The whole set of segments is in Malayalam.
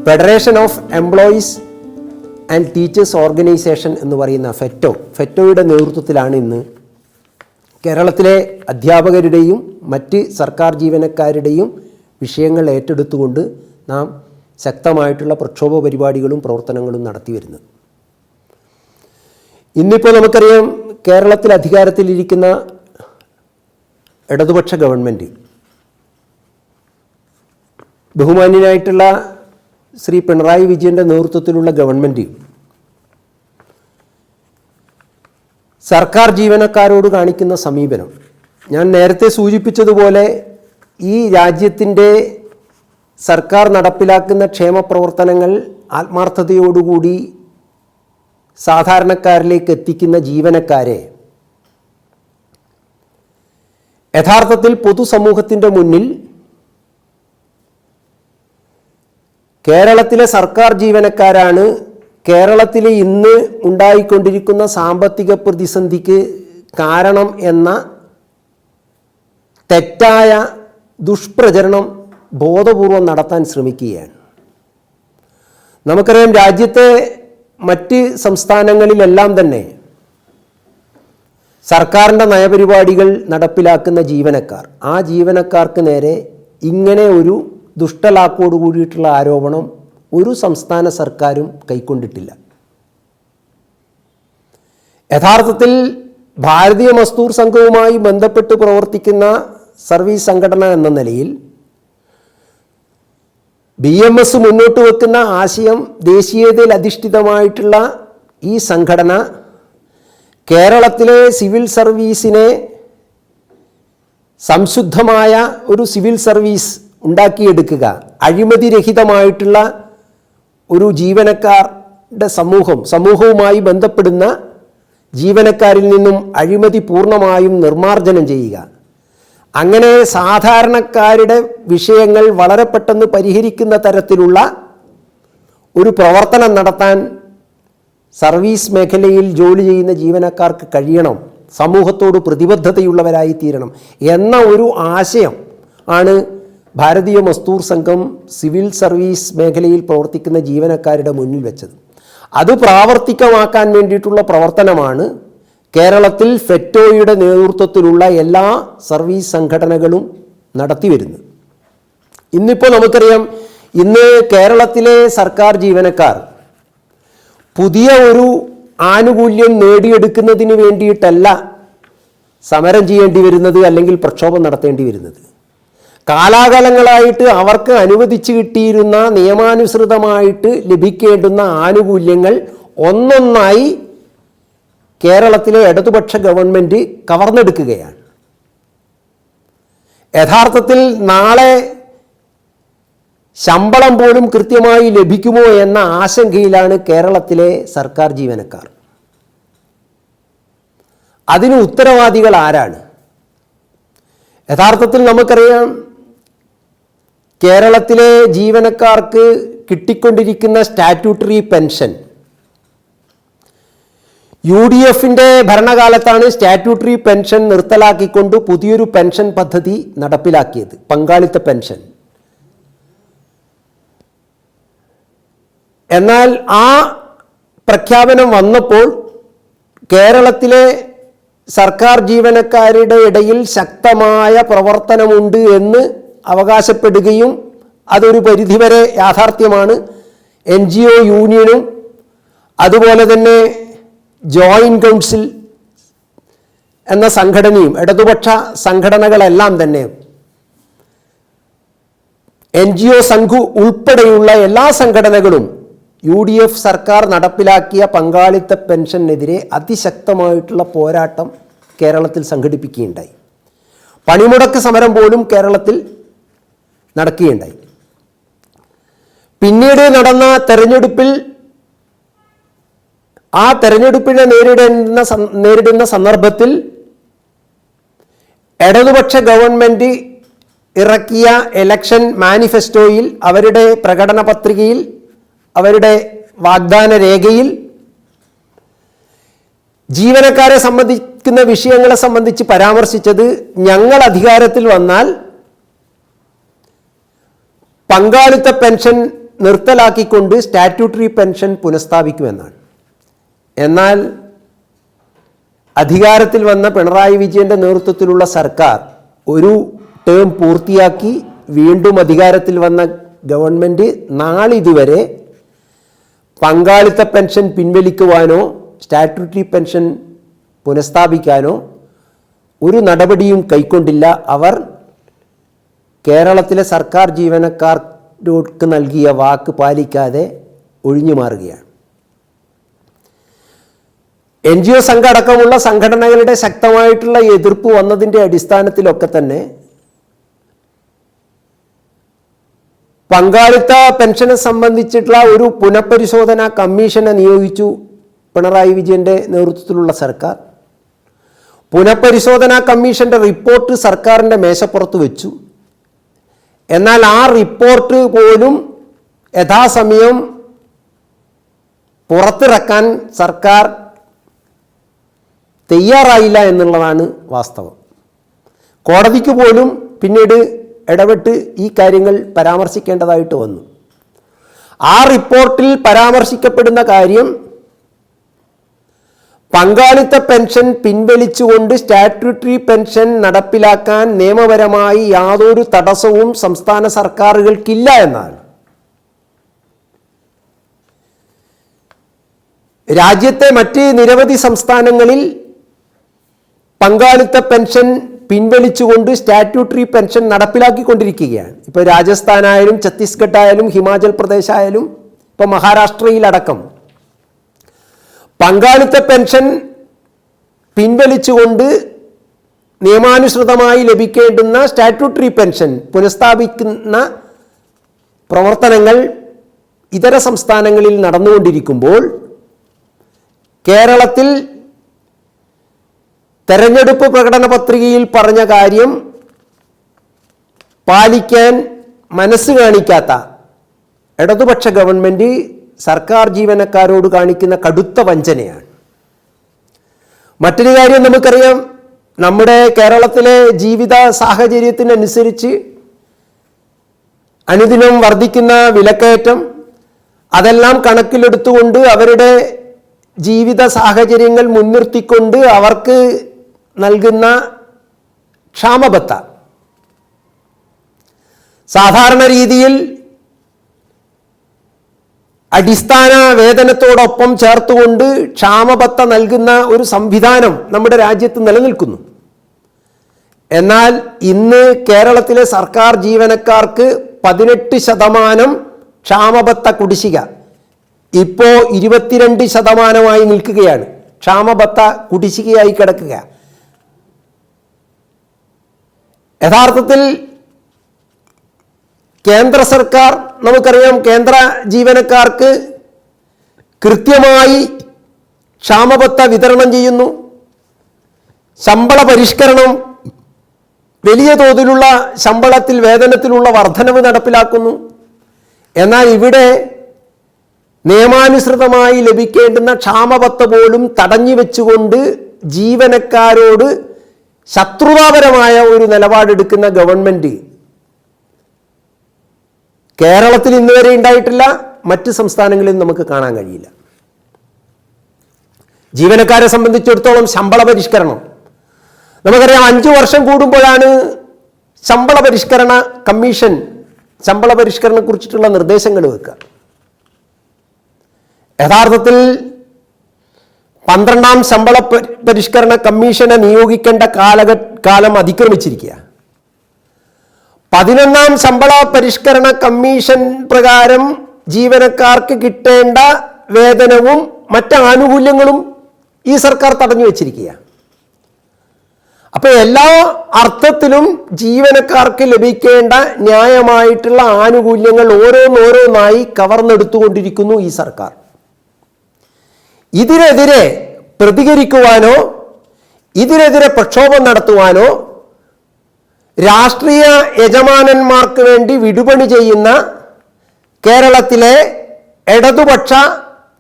Federation of employees and teachers organisation എന്ന് പറയുന്ന ഫെറ്റോയുടെ നേതൃത്വത്തിലാണ് ഇന്ന് കേരളത്തിലെ അധ്യാപകരുടെയും മറ്റ് സർക്കാർ ജീവനക്കാരുടെയും വിഷയങ്ങൾ ഏറ്റെടുത്തുകൊണ്ട് നാം ശക്തമായിട്ടുള്ള പ്രക്ഷോഭ പരിപാടികളും പ്രവർത്തനങ്ങളും നടത്തി വരുന്നത്. ഇന്നിപ്പോൾ നമുക്കറിയാം, കേരളത്തിൽ അധികാരത്തിലിരിക്കുന്ന ഇടതുപക്ഷ ഗവൺമെൻറ്, ബഹുമാന്യനായിട്ടുള്ള ശ്രീ പിണറായി വിജയൻ്റെ നേതൃത്വത്തിലുള്ള ഗവൺമെൻറ് സർക്കാർ ജീവനക്കാരോട് കാണിക്കുന്ന സമീപനം, ഞാൻ നേരത്തെ സൂചിപ്പിച്ചതുപോലെ ഈ രാജ്യത്തിൻ്റെ സർക്കാർ നടപ്പിലാക്കുന്ന ക്ഷേമ പ്രവർത്തനങ്ങൾ ആത്മാർത്ഥതയോടുകൂടി സാധാരണക്കാരിലേക്ക് എത്തിക്കുന്ന ജീവനക്കാരെ യഥാർത്ഥത്തിൽ പൊതുസമൂഹത്തിൻ്റെ മുന്നിൽ കേരളത്തിലെ സർക്കാർ ജീവനക്കാരാണ് കേരളത്തിലെ ഇന്ന് ഉണ്ടായിക്കൊണ്ടിരിക്കുന്ന സാമ്പത്തിക പ്രതിസന്ധിക്ക് കാരണം എന്ന തെറ്റായ ദുഷ്പ്രചരണം ബോധപൂർവം നടത്താൻ ശ്രമിക്കുകയാണ്. നമുക്കറിയാം, രാജ്യത്തെ മറ്റ് സംസ്ഥാനങ്ങളിലെല്ലാം തന്നെ സർക്കാരിൻ്റെ നയപരിപാടികൾ നടപ്പിലാക്കുന്ന ജീവനക്കാർ, ആ ജീവനക്കാർക്ക് നേരെ ഇങ്ങനെ ഒരു ദുഷ്ടലാക്കോട് കൂടിയിട്ടുള്ള ആരോപണം ഒരു സംസ്ഥാന സർക്കാരും കൈക്കൊണ്ടിട്ടില്ല. യഥാർത്ഥത്തിൽ ഭാരതീയ മസ്ദൂർ സംഘവുമായി ബന്ധപ്പെട്ട് പ്രവർത്തിക്കുന്ന സർവീസ് സംഘടന എന്ന നിലയിൽ BMS മുന്നോട്ട് വെക്കുന്ന ആശയം, ദേശീയതയിൽ അധിഷ്ഠിതമായിട്ടുള്ള ഈ സംഘടന കേരളത്തിലെ സിവിൽ സർവീസിനെ സംശുദ്ധമായ ഒരു സിവിൽ സർവീസ് ഉണ്ടാക്കിയെടുക്കുക, അഴിമതിരഹിതമായിട്ടുള്ള ഒരു ജീവനക്കാരുടെ സമൂഹവുമായി ബന്ധപ്പെടുന്ന ജീവനക്കാരിൽ നിന്നും അഴിമതി പൂർണ്ണമായും നിർമ്മാർജ്ജനം ചെയ്യുക, അങ്ങനെ സാധാരണക്കാരുടെ വിഷയങ്ങൾ വളരെ പെട്ടെന്ന് പരിഹരിക്കുന്ന തരത്തിലുള്ള ഒരു പ്രവർത്തനം നടത്താൻ സർവീസ് മേഖലയിൽ ജോലി ചെയ്യുന്ന ജീവനക്കാർക്ക് കഴിയണം, സമൂഹത്തോട് പ്രതിബദ്ധതയുള്ളവരായി തീരണം എന്ന ഒരു ആശയം ആണ് ഭാരതീയ മസ്ദൂർ സംഘം സിവിൽ സർവീസ് മേഖലയിൽ പ്രവർത്തിക്കുന്ന ജീവനക്കാരുടെ മുന്നിൽ വെച്ചത്. അത് പ്രാവർത്തികമാക്കാൻ വേണ്ടിയിട്ടുള്ള പ്രവർത്തനമാണ് കേരളത്തിൽ ഫെറ്റോയുടെ നേതൃത്വത്തിലുള്ള എല്ലാ സർവീസ് സംഘടനകളും നടത്തി വരുന്നത്. ഇന്നിപ്പോൾ നമുക്കറിയാം, ഇന്ന് കേരളത്തിലെ സർക്കാർ ജീവനക്കാർ പുതിയ ഒരു ആനുകൂല്യം നേടിയെടുക്കുന്നതിന് വേണ്ടിയിട്ടല്ല സമരം ചെയ്യേണ്ടി വരുന്നത്, അല്ലെങ്കിൽ പ്രക്ഷോഭം നടത്തേണ്ടി വരുന്നത്. കാലാകാലങ്ങളായിട്ട് അവർക്ക് അനുവദിച്ചു കിട്ടിയിരുന്ന നിയമാനുസൃതമായിട്ട് ലഭിക്കേണ്ടുന്ന ആനുകൂല്യങ്ങൾ ഒന്നൊന്നായി കേരളത്തിലെ ഇടതുപക്ഷ ഗവൺമെൻറ് കവർന്നെടുക്കുകയാണ്. യഥാർത്ഥത്തിൽ നാളെ ശമ്പളം പോലും കൃത്യമായി ലഭിക്കുമോ എന്ന ആശങ്കയിലാണ് കേരളത്തിലെ സർക്കാർ ജീവനക്കാർ. അതിന് ഉത്തരവാദികൾ ആരാണ്? യഥാർത്ഥത്തിൽ നമുക്കറിയാം, കേരളത്തിലെ ജീവനക്കാർക്ക് കിട്ടിക്കൊണ്ടിരിക്കുന്ന സ്റ്റാറ്റ്യൂട്ടറി പെൻഷൻ, UDFൻ്റെ ഭരണകാലത്താണ് സ്റ്റാറ്റ്യൂട്ടറി പെൻഷൻ നിർത്തലാക്കിക്കൊണ്ട് പുതിയൊരു പെൻഷൻ പദ്ധതി നടപ്പിലാക്കിയത്, പങ്കാളിത്ത പെൻഷൻ. എന്നാൽ ആ പ്രഖ്യാപനം വന്നപ്പോൾ കേരളത്തിലെ സർക്കാർ ജീവനക്കാരുടെ ഇടയിൽ ശക്തമായ പ്രവർത്തനമുണ്ട് എന്ന് അവകാശപ്പെടുകയും അതൊരു പരിധിവരെ യാഥാർത്ഥ്യമാണ്. NGO യൂണിയനും അതുപോലെ തന്നെ ജോയിൻറ്റ് കൗൺസിൽ എന്ന സംഘടനയും ഇടതുപക്ഷ സംഘടനകളെല്ലാം തന്നെ NGO സംഘു ഉൾപ്പെടെയുള്ള എല്ലാ സംഘടനകളും UDF സർക്കാർ നടപ്പിലാക്കിയ പങ്കാളിത്ത പെൻഷനെതിരെ അതിശക്തമായിട്ടുള്ള പോരാട്ടം കേരളത്തിൽ സംഘടിപ്പിക്കുകയുണ്ടായി. പണിമുടക്ക് സമരം പോലും കേരളത്തിൽ നടക്കുകയുണ്ടായി. പിന്നീട് നടന്ന തെരഞ്ഞെടുപ്പിൽ ആ തെരഞ്ഞെടുപ്പിനെ നേരിടുന്ന സന്ദർഭത്തിൽ ഇടതുപക്ഷ ഗവൺമെൻറ് ഇറക്കിയ ഇലക്ഷൻ മാനിഫെസ്റ്റോയിൽ, അവരുടെ പ്രകടന പത്രികയിൽ, അവരുടെ വാഗ്ദാന രേഖയിൽ ജീവനക്കാരെ സംബന്ധിക്കുന്ന വിഷയങ്ങളെ സംബന്ധിച്ച് പരാമർശിച്ചത്, ഞങ്ങൾ അധികാരത്തിൽ വന്നാൽ പങ്കാളിത്ത പെൻഷൻ നിർത്തലാക്കിക്കൊണ്ട് സ്റ്റാറ്റ്യൂട്ടറി പെൻഷൻ പുനഃസ്ഥാപിക്കുമെന്നാണ്. എന്നാൽ അധികാരത്തിൽ വന്ന പിണറായി വിജയൻ്റെ നേതൃത്വത്തിലുള്ള സർക്കാർ ഒരു ടേം പൂർത്തിയാക്കി വീണ്ടും അധികാരത്തിൽ വന്ന ഗവൺമെൻറ് നാളിതുവരെ പങ്കാളിത്ത പെൻഷൻ പിൻവലിക്കുവാനോ സ്റ്റാറ്റ്യൂട്ടറി പെൻഷൻ പുനഃസ്ഥാപിക്കാനോ ഒരു നടപടിയും കൈക്കൊണ്ടില്ല. അവർ കേരളത്തിലെ സർക്കാർ ജീവനക്കാർക്ക് നൽകിയ വാക്ക് പാലിക്കാതെ ഒഴിഞ്ഞു മാറുകയാണ്. NGO സംഘം അടക്കമുള്ള സംഘടനകളുടെ ശക്തമായിട്ടുള്ള എതിർപ്പ് വന്നതിൻ്റെ അടിസ്ഥാനത്തിലൊക്കെ തന്നെ പങ്കാളിത്ത പെൻഷനെ സംബന്ധിച്ചിട്ടുള്ള ഒരു പുനഃപരിശോധന കമ്മീഷനെ നിയോഗിച്ചു പിണറായി വിജയൻ്റെ നേതൃത്വത്തിലുള്ള സർക്കാർ. പുനഃപരിശോധനാ കമ്മീഷൻ്റെ റിപ്പോർട്ട് സർക്കാരിൻ്റെ മേശപ്പുറത്ത് വെച്ചു. എന്നാൽ ആ റിപ്പോർട്ട് പോലും യഥാസമയം പുറത്തിറക്കാൻ സർക്കാർ തയ്യാറായില്ല എന്നുള്ളതാണ് വാസ്തവം. കോടതിക്ക് പോലും പിന്നീട് ഇടപെട്ട് ഈ കാര്യങ്ങൾ പരാമർശിക്കേണ്ടതായിട്ട് വന്നു. ആ റിപ്പോർട്ടിൽ പരാമർശിക്കപ്പെടുന്ന കാര്യം പങ്കാളിത്ത പെൻഷൻ പിൻവലിച്ചുകൊണ്ട് സ്റ്റാറ്റ്യൂട്ടറി പെൻഷൻ നടപ്പിലാക്കാൻ നിയമപരമായി യാതൊരു തടസ്സവും സംസ്ഥാന സർക്കാരുകൾക്കില്ല എന്നാണ്. രാജ്യത്തെ മറ്റ് നിരവധി സംസ്ഥാനങ്ങളിൽ പങ്കാളിത്ത പെൻഷൻ പിൻവലിച്ചുകൊണ്ട് സ്റ്റാറ്റ്യൂട്ടറി പെൻഷൻ നടപ്പിലാക്കിക്കൊണ്ടിരിക്കുകയാണ്. ഇപ്പോൾ രാജസ്ഥാനായാലും ഛത്തീസ്ഗഡ് ആയാലും ഹിമാചൽ പ്രദേശ് ആയാലും ഇപ്പോൾ മഹാരാഷ്ട്രയിലടക്കം പങ്കാളിത്ത പെൻഷൻ പിൻവലിച്ചുകൊണ്ട് നിയമാനുസൃതമായി ലഭിക്കേണ്ടുന്ന സ്റ്റാറ്റ്യൂട്ടറി പെൻഷൻ പുനഃസ്ഥാപിക്കുന്ന പ്രവർത്തനങ്ങൾ ഇതര സംസ്ഥാനങ്ങളിൽ നടന്നുകൊണ്ടിരിക്കുമ്പോൾ കേരളത്തിൽ തെരഞ്ഞെടുപ്പ് പ്രകടന പത്രികയിൽ പറഞ്ഞ കാര്യം പാലിക്കാൻ മനസ്സ് കാണിക്കാത്ത ഇടതുപക്ഷ ഗവൺമെൻറ് സർക്കാർ ജീവനക്കാരോട് കാണിക്കുന്ന കടുത്ത വഞ്ചനയാണ്. മറ്റൊരു കാര്യം നമുക്കറിയാം, നമ്മുടെ കേരളത്തിലെ ജീവിത സാഹചര്യത്തിനനുസരിച്ച് അനുദിനം വർദ്ധിക്കുന്ന വിലക്കയറ്റം, അതെല്ലാം കണക്കിലെടുത്തുകൊണ്ട് അവരുടെ ജീവിത സാഹചര്യങ്ങൾ മുൻനിർത്തിക്കൊണ്ട് അവർക്ക് നൽകുന്ന ക്ഷാമബത്ത സാധാരണ രീതിയിൽ അടിസ്ഥാന വേതനത്തോടൊപ്പം ചേർത്തുകൊണ്ട് ക്ഷാമബത്ത നൽകുന്ന ഒരു സംവിധാനം നമ്മുടെ രാജ്യത്ത് നിലനിൽക്കുന്നു. എന്നാൽ ഇന്ന് കേരളത്തിലെ സർക്കാർ ജീവനക്കാർക്ക് 18% ക്ഷാമബത്ത കുടിശ്ശിക ഇപ്പോൾ 22% നിൽക്കുകയാണ്. ക്ഷാമബത്ത കുടിശ്ശികയായി കിടക്കുക. യഥാർത്ഥത്തിൽ കേന്ദ്ര സർക്കാർ, നമുക്കറിയാം, കേന്ദ്ര ജീവനക്കാർക്ക് കൃത്യമായി ക്ഷാമബത്ത വിതരണം ചെയ്യുന്നു. ശമ്പള പരിഷ്കരണം, വലിയ തോതിലുള്ള ശമ്പളത്തിൽ വേതനത്തിലുള്ള വർധനവ് നടപ്പിലാക്കുന്നു. എന്നാൽ ഇവിടെ നിയമാനുസൃതമായി ലഭിക്കേണ്ടുന്ന ക്ഷാമബത്ത പോലും തടഞ്ഞു വെച്ചുകൊണ്ട് ജീവനക്കാരോട് ശത്രുതാപരമായ ഒരു നിലപാടെടുക്കുന്ന ഗവൺമെൻറ് കേരളത്തിൽ ഇന്നുവരെ ഉണ്ടായിട്ടില്ല, മറ്റ് സംസ്ഥാനങ്ങളിൽ നമുക്ക് കാണാൻ കഴിയില്ല. ജീവനക്കാരെ സംബന്ധിച്ചിടത്തോളം ശമ്പള പരിഷ്കരണം നമുക്കറിയാം, 5 വർഷം കൂടുമ്പോഴാണ് ശമ്പള പരിഷ്കരണ കമ്മീഷൻ ശമ്പള പരിഷ്കരണത്തെക്കുറിച്ചിട്ടുള്ള നിർദ്ദേശങ്ങൾ വെക്കുക. യഥാർത്ഥത്തിൽ 12ാം ശമ്പള പരിഷ്കരണ കമ്മീഷനെ നിയോഗിക്കേണ്ട കാലം അതിക്രമിച്ചിരിക്കുക. 11ാം ശമ്പള പരിഷ്കരണ കമ്മീഷൻ പ്രകാരം ജീവനക്കാർക്ക് കിട്ടേണ്ട വേതനവും മറ്റ് ആനുകൂല്യങ്ങളും ഈ സർക്കാർ തടഞ്ഞു വച്ചിരിക്കുക. അപ്പോൾ എല്ലാ അർത്ഥത്തിലും ജീവനക്കാർക്ക് ലഭിക്കേണ്ട ന്യായമായിട്ടുള്ള ആനുകൂല്യങ്ങൾ ഓരോന്നോരോന്നായി കവർന്നെടുത്തുകൊണ്ടിരിക്കുന്നു ഈ സർക്കാർ. ഇതിനെതിരെ പ്രതികരിക്കുവാനോ ഇതിനെതിരെ പ്രക്ഷോഭം നടത്തുവാനോ രാഷ്ട്രീയ യജമാനന്മാർക്ക് വേണ്ടി വിടുപണി ചെയ്യുന്ന കേരളത്തിലെ ഇടതുപക്ഷ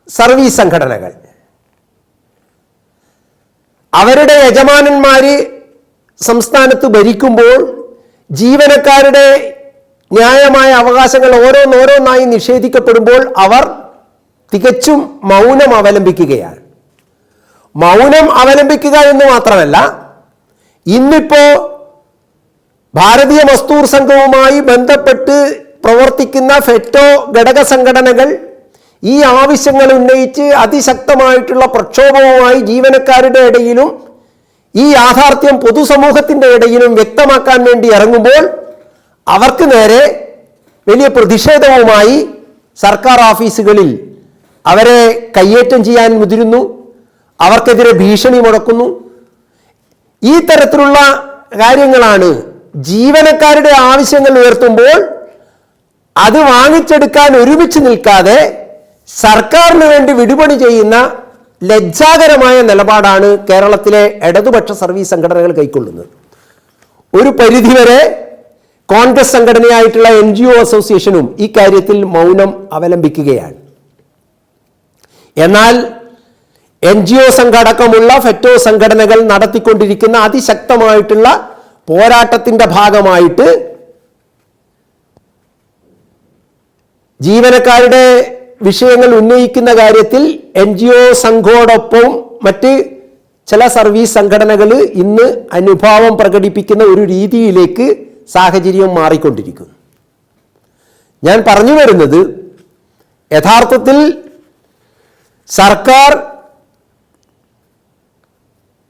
സർവീസ് സംഘടനകൾ, അവരുടെ യജമാനന്മാർ സംസ്ഥാനത്ത് ഭരിക്കുമ്പോൾ ജീവനക്കാരുടെ ന്യായമായ അവകാശങ്ങൾ ഓരോന്നോരോന്നായി നിഷേധിക്കപ്പെടുമ്പോൾ അവർ തികച്ചും മൗനം അവലംബിക്കുകയാണ്. മൗനം അവലംബിക്കുക എന്ന് മാത്രമല്ല, ഇന്നിപ്പോ ഭാരതീയ മസ്ദൂർ സംഘവുമായി ബന്ധപ്പെട്ട് പ്രവർത്തിക്കുന്ന ഫെറ്റോ ഘടക സംഘടനകൾ ഈ ആവശ്യങ്ങൾ ഉന്നയിച്ച് അതിശക്തമായിട്ടുള്ള പ്രക്ഷോഭവുമായി ജീവനക്കാരുടെ ഇടയിലും ഈ യാഥാർത്ഥ്യം പൊതുസമൂഹത്തിൻ്റെ ഇടയിലും വ്യക്തമാക്കാൻ വേണ്ടി ഇറങ്ങുമ്പോൾ അവർക്ക് നേരെ വലിയ പ്രതിഷേധവുമായി സർക്കാർ ഓഫീസുകളിൽ അവരെ കയ്യേറ്റം ചെയ്യാൻ മുതിരുന്നു, അവർക്കെതിരെ ഭീഷണി മുഴക്കുന്നു. ഈ തരത്തിലുള്ള കാര്യങ്ങളാണ് ജീവനക്കാരുടെ ആവശ്യങ്ങൾ ഉയർത്തുമ്പോൾ അത് വാങ്ങിച്ചെടുക്കാൻ ഒരുമിച്ച് നിൽക്കാതെ സർക്കാരിന് വേണ്ടി വിടുപണി ചെയ്യുന്ന ലജ്ജാകരമായ നിലപാടാണ് കേരളത്തിലെ ഇടതുപക്ഷ സർവീസ് സംഘടനകൾ കൈക്കൊള്ളുന്നത്. ഒരു പരിധിവരെ കോൺഗ്രസ് സംഘടനയായിട്ടുള്ള NGO അസോസിയേഷനും ഈ കാര്യത്തിൽ മൗനം അവലംബിക്കുകയാണ്. എന്നാൽ NGO സംഘടക്കമുള്ള ഫെറ്റോ സംഘടനകൾ നടത്തിക്കൊണ്ടിരിക്കുന്ന അതിശക്തമായിട്ടുള്ള പോരാട്ടത്തിന്റെ ഭാഗമായിട്ട് ജീവനക്കാരുടെ വിഷയങ്ങൾ ഉന്നയിക്കുന്ന കാര്യത്തിൽ NGO സംഘോടൊപ്പം മറ്റ് ചില സർവീസ് സംഘടനകൾ ഇന്ന് അനുഭാവം പ്രകടിപ്പിക്കുന്ന ഒരു രീതിയിലേക്ക് സാഹചര്യം മാറിക്കൊണ്ടിരിക്കുന്നു. ഞാൻ പറഞ്ഞു വരുന്നത്, യഥാർത്ഥത്തിൽ സർക്കാർ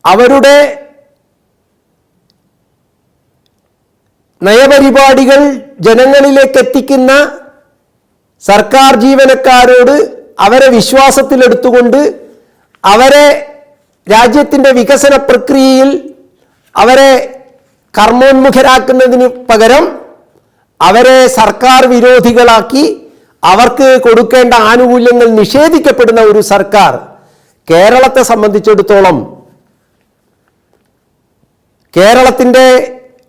അവരുടെ നയപരിപാടികൾ ജനങ്ങളിലേക്ക് എത്തിക്കുന്ന സർക്കാർ ജീവനക്കാരോട് അവരെ വിശ്വാസത്തിലെടുത്തുകൊണ്ട് അവരെ രാജ്യത്തിൻ്റെ വികസന പ്രക്രിയയിൽ അവരെ കർമ്മോന്മുഖരാക്കുന്നതിന് പകരം അവരെ സർക്കാർ വിരോധികളാക്കി അവർക്ക് കൊടുക്കേണ്ട ആനുകൂല്യങ്ങൾ നിഷേധിക്കപ്പെടുന്ന ഒരു സർക്കാർ കേരളത്തെ സംബന്ധിച്ചിടത്തോളം കേരളത്തിൻ്റെ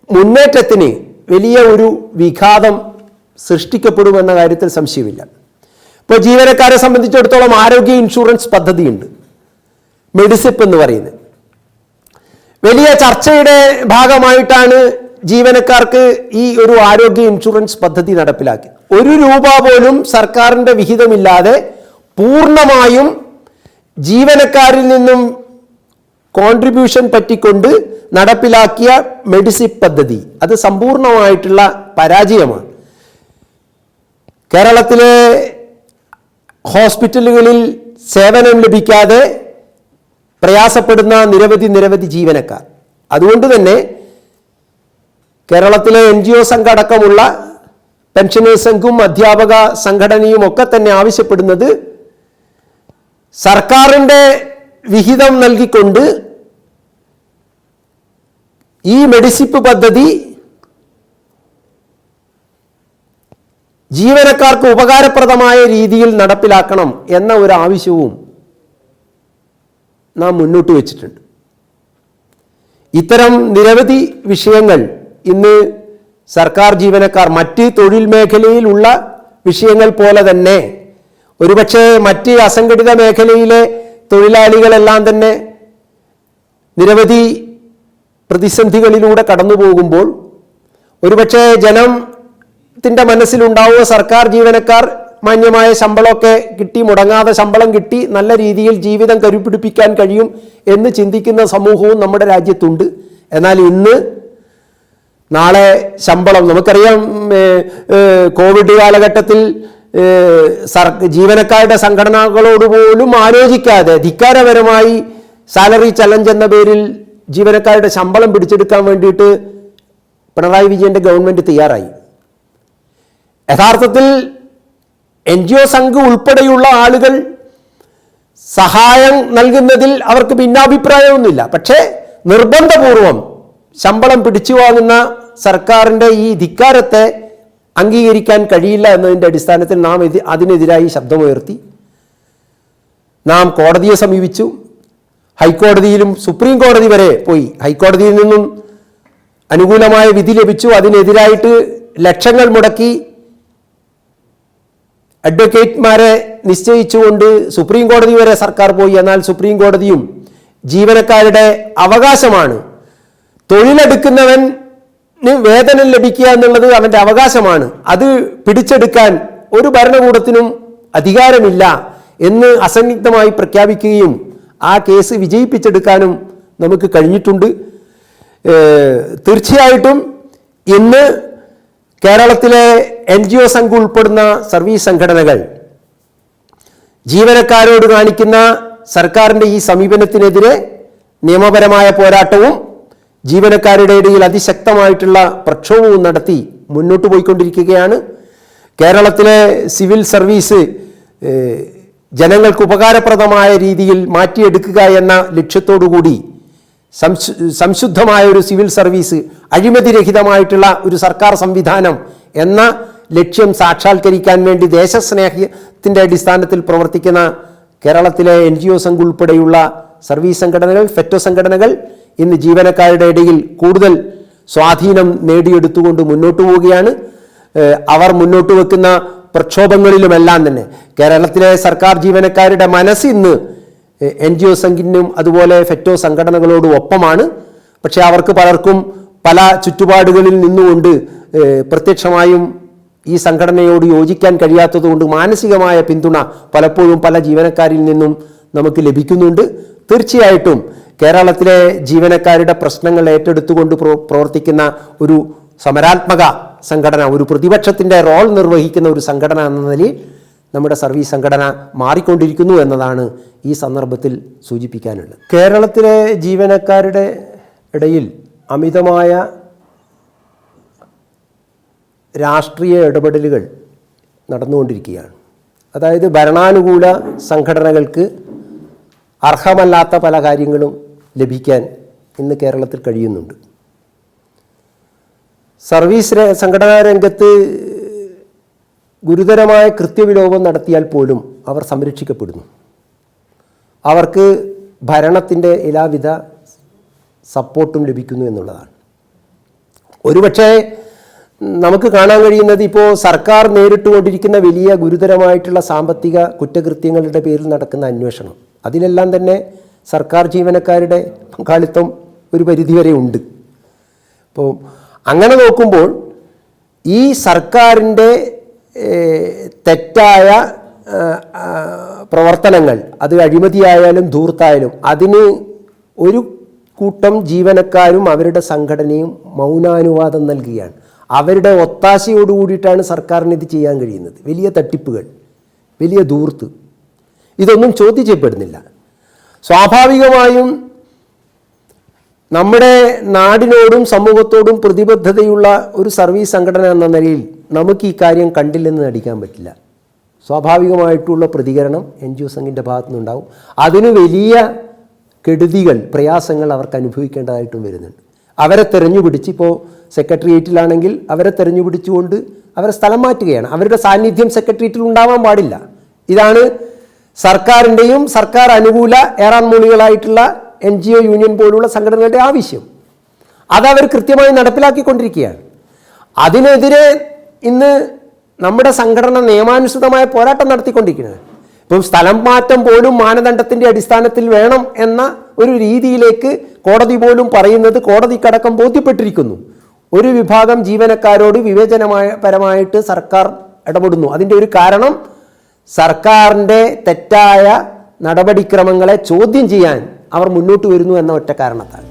മുന്നേറ്റത്തിന് വലിയ ഒരു വിഘാതം സൃഷ്ടിക്കപ്പെടുമെന്ന കാര്യത്തിൽ സംശയമില്ല. ഇപ്പോൾ ജീവനക്കാരെ സംബന്ധിച്ചിടത്തോളം ആരോഗ്യ ഇൻഷുറൻസ് പദ്ധതിയുണ്ട്, മെഡിസിപ്പ് എന്ന് പറയുന്നത്. വലിയ ചർച്ചയുടെ ഭാഗമായിട്ടാണ് ജീവനക്കാർക്ക് ഈ ഒരു ആരോഗ്യ ഇൻഷുറൻസ് പദ്ധതി നടപ്പിലാക്കി. 1 രൂപ പോലും സർക്കാരിൻ്റെ വിഹിതമില്ലാതെ പൂർണ്ണമായും ജീവനക്കാരിൽ നിന്നും കോൺട്രിബ്യൂഷൻ പറ്റിക്കൊണ്ട് നടപ്പിലാക്കിയ മെഡിസിപ്പ് പദ്ധതി അത് സമ്പൂർണ്ണമായിട്ടുള്ള പരാജയമാണ്. കേരളത്തിലെ ഹോസ്പിറ്റലുകളിൽ സേവനം ലഭിക്കാതെ പ്രയാസപ്പെടുന്ന നിരവധി ജീവനക്കാർ. അതുകൊണ്ട് തന്നെ കേരളത്തിലെ NGO സംഘടക്കമുള്ള പെൻഷനേഴ്സ് സംഘവും അധ്യാപക സംഘടനയും ഒക്കെ തന്നെ ആവശ്യപ്പെടുന്നത് സർക്കാരിൻ്റെ വിഹിതം നൽകിക്കൊണ്ട് ഈ മെഡിസിപ്പ് പദ്ധതി ജീവനക്കാർക്ക് ഉപകാരപ്രദമായ രീതിയിൽ നടപ്പിലാക്കണം എന്ന ഒരു ആവശ്യവും നാം മുന്നോട്ട് വച്ചിട്ടുണ്ട്. ഇത്തരം നിരവധി വിഷയങ്ങൾ ഇന്ന് സർക്കാർ ജീവനക്കാർ മറ്റ് തൊഴിൽ മേഖലയിലുള്ള വിഷയങ്ങൾ പോലെ തന്നെ ഒരുപക്ഷെ മറ്റ് അസംഘടിത മേഖലയിലെ തൊഴിലാളികളെല്ലാം തന്നെ നിരവധി പ്രതിസന്ധികളിലൂടെ കടന്നു പോകുമ്പോൾ ഒരുപക്ഷെ ജനത്തിൻ്റെ മനസ്സിലുണ്ടാവുക സർക്കാർ ജീവനക്കാർ മാന്യമായ ശമ്പളമൊക്കെ കിട്ടി, മുടങ്ങാതെ ശമ്പളം കിട്ടി നല്ല രീതിയിൽ ജീവിതം കരുപിടിപ്പിക്കാൻ കഴിയും എന്ന് ചിന്തിക്കുന്ന സമൂഹവും നമ്മുടെ രാജ്യത്തുണ്ട്. എന്നാൽ ഇന്ന് നാളെ ശമ്പളം നമുക്കറിയാം, കോവിഡ് കാലഘട്ടത്തിൽ ജീവനക്കാരുടെ സംഘടനകളോട് പോലും ആലോചിക്കാതെ ധിക്കാരപരമായി സാലറി ചലഞ്ച് എന്ന പേരിൽ ജീവനക്കാരുടെ ശമ്പളം പിടിച്ചെടുക്കാൻ വേണ്ടിയിട്ട് പിണറായി വിജയൻ്റെ ഗവൺമെൻറ് തയ്യാറായി. യഥാർത്ഥത്തിൽ NGO സംഘം ഉൾപ്പെടെയുള്ള ആളുകൾ സഹായം നൽകുന്നതിൽ അവർക്ക് ഭിന്നാഭിപ്രായമൊന്നുമില്ല. പക്ഷേ നിർബന്ധപൂർവം ശമ്പളം പിടിച്ചു വാങ്ങുന്ന സർക്കാരിൻ്റെ ഈ ധിക്കാരത്തെ അംഗീകരിക്കാൻ കഴിയില്ല എന്നതിൻ്റെ അടിസ്ഥാനത്തിൽ നാം അതിനെതിരായി ശബ്ദമുയർത്തി. നാം കോടതിയെ സമീപിച്ചു, ഹൈക്കോടതിയിലും സുപ്രീം കോടതി വരെ പോയി. ഹൈക്കോടതിയിൽ നിന്നും അനുകൂലമായ വിധി ലഭിച്ചു. അതിനെതിരായിട്ട് ലക്ഷങ്ങൾ മുടക്കി അഡ്വക്കേറ്റ്മാരെ നിശ്ചയിച്ചുകൊണ്ട് സുപ്രീം കോടതി വരെ സർക്കാർ പോയി. എന്നാൽ സുപ്രീം കോടതിയും ജീവനക്കാരുടെ അവകാശമാണ്, തൊഴിലെടുക്കുന്നവൻ വേതനം ലഭിക്കുക എന്നുള്ളത് അവൻ്റെ അവകാശമാണ്. അത് പിടിച്ചെടുക്കാൻ ഒരു ഭരണകൂടത്തിനും അധികാരമില്ല എന്ന് അസന്നിഗ്ധമായി പ്രഖ്യാപിക്കുകയും ആ കേസ് വിജയിപ്പിച്ചെടുക്കാനും നമുക്ക് കഴിഞ്ഞിട്ടുണ്ട്. തീർച്ചയായിട്ടും ഇന്ന് കേരളത്തിലെ NGO സംഘം ഉൾപ്പെടുന്ന സർവീസ് സംഘടനകൾ ജീവനക്കാരോട് കാണിക്കുന്ന സർക്കാരിൻ്റെ ഈ സമീപനത്തിനെതിരെ നിയമപരമായ പോരാട്ടവും ജീവനക്കാരുടെ ഇടയിൽ അതിശക്തമായിട്ടുള്ള പ്രക്ഷോഭവും നടത്തി മുന്നോട്ട് പോയിക്കൊണ്ടിരിക്കുകയാണ്. കേരളത്തിലെ സിവിൽ സർവീസ് ജനങ്ങൾക്ക് ഉപകാരപ്രദമായ രീതിയിൽ മാറ്റിയെടുക്കുക എന്ന ലക്ഷ്യത്തോടുകൂടി സംശുദ്ധമായ ഒരു സിവിൽ സർവീസ്, അഴിമതിരഹിതമായിട്ടുള്ള ഒരു സർക്കാർ സംവിധാനം എന്ന ലക്ഷ്യം സാക്ഷാത്കരിക്കാൻ വേണ്ടി ദേശസ്നേഹത്തിൻ്റെ അടിസ്ഥാനത്തിൽ പ്രവർത്തിക്കുന്ന കേരളത്തിലെ NGO സംഘം ഉൾപ്പെടെയുള്ള സർവീസ് സംഘടനകൾ, ഫെറ്റോ സംഘടനകൾ ഇന്ന് ജീവനക്കാരുടെ ഇടയിൽ കൂടുതൽ സ്വാധീനം നേടിയെടുത്തുകൊണ്ട് മുന്നോട്ട് പോവുകയാണ്. അവർ മുന്നോട്ട് വെക്കുന്ന പ്രക്ഷോഭങ്ങളിലുമെല്ലാം തന്നെ കേരളത്തിലെ സർക്കാർ ജീവനക്കാരുടെ മനസ്സ് ഇന്ന് NGO സംഘിനും അതുപോലെ ഫെറ്റോ സംഘടനകളോടും ഒപ്പമാണ്. പക്ഷേ അവർക്ക് പലർക്കും പല ചുറ്റുപാടുകളിൽ നിന്നുകൊണ്ട് പ്രത്യക്ഷമായും ഈ സംഘടനയോട് യോജിക്കാൻ കഴിയാത്തതുകൊണ്ട് മാനസികമായ പിന്തുണ പലപ്പോഴും പല ജീവനക്കാരിൽ നിന്നും നമുക്ക് ലഭിക്കുന്നുണ്ട്. തീർച്ചയായിട്ടും കേരളത്തിലെ ജീവനക്കാരുടെ പ്രശ്നങ്ങൾ ഏറ്റെടുത്തുകൊണ്ട് പ്രവർത്തിക്കുന്ന ഒരു സമരാത്മക സംഘടന, ഒരു പ്രതിപക്ഷത്തിൻ്റെ റോൾ നിർവഹിക്കുന്ന ഒരു സംഘടന എന്ന നിലയിൽ നമ്മുടെ സർവീസ് സംഘടന മാറിക്കൊണ്ടിരിക്കുന്നു എന്നതാണ് ഈ സന്ദർഭത്തിൽ സൂചിപ്പിക്കാനുള്ളത്. കേരളത്തിലെ ജീവനക്കാരുടെ ഇടയിൽ അമിതമായ രാഷ്ട്രീയ ഇടപെടലുകൾ നടന്നുകൊണ്ടിരിക്കുകയാണ്. അതായത് ഭരണാനുകൂല സംഘടനകൾക്ക് അർഹമല്ലാത്ത പല കാര്യങ്ങളും ലഭിക്കാൻ ഇന്ന് കേരളത്തിൽ കഴിയുന്നുണ്ട്. സർവീസ് സംഘടനാ രംഗത്ത് ഗുരുതരമായ കൃത്യവിലോപം നടത്തിയാൽ പോലും അവർ സംരക്ഷിക്കപ്പെടുന്നു. അവർക്ക് ഭരണത്തിൻ്റെ എല്ലാവിധ സപ്പോർട്ടും ലഭിക്കുന്നു എന്നുള്ളതാണ്. ഒരുപക്ഷെ നമുക്ക് കാണാൻ കഴിയുന്നത് ഇപ്പോൾ സർക്കാർ നേരിട്ടുകൊണ്ടിരിക്കുന്ന വലിയ ഗുരുതരമായിട്ടുള്ള സാമ്പത്തിക കുറ്റകൃത്യങ്ങളുടെ പേരിൽ നടക്കുന്ന അന്വേഷണം, അതിലെല്ലാം തന്നെ സർക്കാർ ജീവനക്കാരുടെ പങ്കാളിത്തം ഒരു പരിധിവരെ ഉണ്ട്. അപ്പോൾ അങ്ങനെ നോക്കുമ്പോൾ ഈ സർക്കാരിൻ്റെ തെറ്റായ പ്രവർത്തനങ്ങൾ, അത് അഴിമതിയായാലും ധൂർത്തായാലും, അതിന് ഒരു കൂട്ടം ജീവനക്കാരും അവരുടെ സംഘടനയും മൗനാനുവാദം നൽകുകയാണ്. അവരുടെ ഒത്താശയോടുകൂടിയിട്ടാണ് സർക്കാരിന് ഇത് ചെയ്യാൻ കഴിയുന്നത്. വലിയ തട്ടിപ്പുകൾ, വലിയ ധൂർത്ത്, ഇതൊന്നും ചോദ്യം ചെയ്യപ്പെടുന്നില്ല. സ്വാഭാവികമായും നമ്മുടെ നാടിനോടും സമൂഹത്തോടും പ്രതിബദ്ധതയുള്ള ഒരു സർവീസ് സംഘടന എന്ന നിലയിൽ നമുക്ക് ഈ കാര്യം കണ്ടില്ലെന്ന് നടിക്കാൻ പറ്റില്ല. സ്വാഭാവികമായിട്ടുള്ള പ്രതികരണം NGO സംഘിൻ്റെ ഭാഗത്തുനിന്നുണ്ടാവും. അതിന് വലിയ കെടുതികൾ, പ്രയാസങ്ങൾ അവർക്ക് അനുഭവിക്കേണ്ടതായിട്ടും വരുന്നുണ്ട്. അവരെ തെരഞ്ഞുപിടിച്ച്, ഇപ്പോൾ സെക്രട്ടേറിയറ്റിലാണെങ്കിൽ അവരെ തെരഞ്ഞുപിടിച്ചുകൊണ്ട് അവരെ സ്ഥലം മാറ്റുകയാണ്. അവരുടെ സാന്നിധ്യം സെക്രട്ടേറിയറ്റിൽ ഉണ്ടാവാൻ പാടില്ല. ഇതാണ് സർക്കാരിൻ്റെയും സർക്കാർ അനുകൂല ഏറാൻമൂളികളായിട്ടുള്ള NGO യൂണിയൻ പോലുള്ള സംഘടനകളുടെ ആവശ്യം. അതവർ കൃത്യമായി നടപ്പിലാക്കിക്കൊണ്ടിരിക്കുകയാണ്. അതിനെതിരെ ഇന്ന് നമ്മുടെ സംഘടന നിയമാനുസൃതമായ പോരാട്ടം നടത്തിക്കൊണ്ടിരിക്കുകയാണ്. ഇപ്പം സ്ഥലം മാറ്റം പോലും മാനദണ്ഡത്തിൻ്റെ അടിസ്ഥാനത്തിൽ വേണം എന്ന ഒരു രീതിയിലേക്ക് കോടതി പോലും പറയുന്നത് കോടതിക്കടക്കം ബോധ്യപ്പെട്ടിരിക്കുന്നു. ഒരു വിഭാഗം ജീവനക്കാരോട് വിവേചനപരമായിട്ട് സർക്കാർ ഇടപെടുന്നു. അതിൻ്റെ ഒരു കാരണം സർക്കാരിൻ്റെ തെറ്റായ നടപടിക്രമങ്ങളെ ചോദ്യം ചെയ്യാൻ അവർ മുന്നോട്ട് വരുന്നു എന്ന ഒറ്റ കാരണത്താൽ.